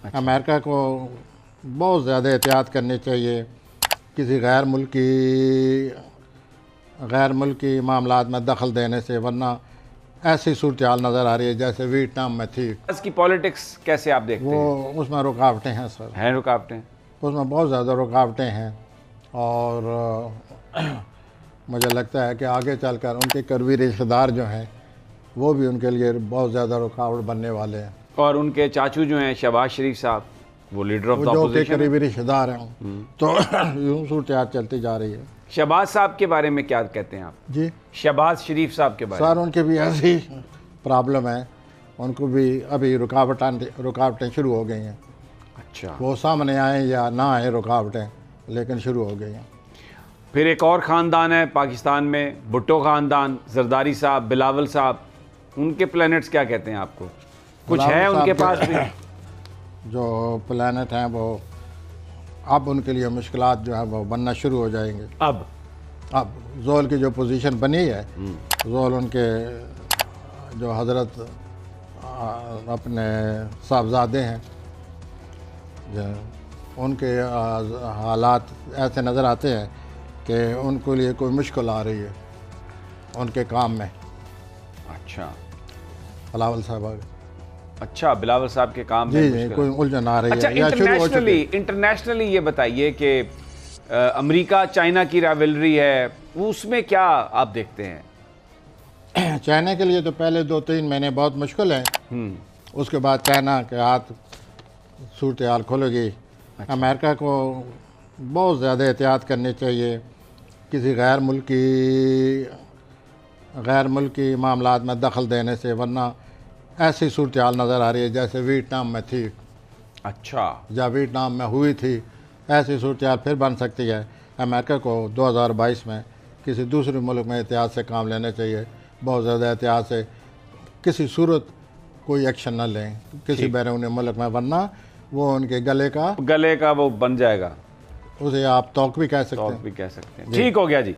अच्छा। अमेरिका को बहुत ज़्यादा एहतियात करनी चाहिए किसी गैर मुल्की मामलात में दखल देने से, वरना ऐसी सूरत हाल नज़र आ रही है जैसे वियतनाम में थी। आज की पॉलिटिक्स कैसे आप देखते वो हैं? उसमें रुकावटें हैं सर, हैं रुकावटें? उसमें बहुत ज़्यादा रुकावटें हैं। और मुझे लगता है कि आगे चलकर उनके करीबी रिश्तेदार जो हैं वो भी उनके लिए बहुत ज़्यादा रुकावट बनने वाले हैं। और उनके चाचू जो हैं शहबाज शरीफ साहब, वो लीडर ऑफ द जो के अपोजिशन करीबी रिश्तेदार हैं, तो यूँ सूरत हाल चलती जा रही है। शहबाज साहब के बारे में क्या कहते हैं आप? जी शहबाज शरीफ साहब के बारे में? सर, उनके भी ऐसी प्रॉब्लम है, उनको भी अभी रुकावटें शुरू हो गई हैं। अच्छा। वो सामने आए या ना आए रुकावटें, लेकिन शुरू हो गई हैं। फिर एक और ख़ानदान है पाकिस्तान में, भुट्टो ख़ानदान, जरदारी साहब, बिलावल साहब, उनके प्लैनेट्स क्या कहते हैं आपको? कुछ बिलावल है साहब उनके के पास भी? जो प्लानट हैं वो अब उनके लिए मुश्किलात जो है वो बनना शुरू हो जाएंगे। अब जोल की जो पोजीशन बनी है, जोल उनके जो हज़रत अपने साहबजादे हैं, उनके हालात ऐसे नज़र आते हैं कि उनको लिए कोई मुश्किल आ रही है उनके काम में। अच्छा बिलावल साहब, अच्छा, बिलावल साहब के काम में जी मुश्किल कोई है। उलझन आ रही अच्छा, है या शुरू हो चुकी है। इंटरनेशनली ये बताइए कि अमेरिका चाइना की राइवलरी है, वो उसमें क्या आप देखते हैं? चाइना के लिए तो पहले 2-3 महीने बहुत मुश्किल हैं, उसके बाद चाइना के हाथ सूरत हाल खुलेगी। अमेरिका को बहुत ज़्यादा एहतियात करनी चाहिए किसी गैर मुल्की मामलात में दखल देने से, वरना ऐसी सूरत हाल नज़र आ रही है जैसे वियतनाम में थी। अच्छा। जब वियतनाम में हुई थी, ऐसी सूरत हाल फिर बन सकती है। अमेरिका को 2022 में किसी दूसरे मुल्क में एहतियात से काम लेना चाहिए, बहुत ज़्यादा एहतियात से, किसी सूरत कोई एक्शन न लें किसी बैरून मुल्क में, वरना वो उनके गले का वो बन जाएगा, उसे आप तौक भी कह सकते हैं। ठीक हो गया जी।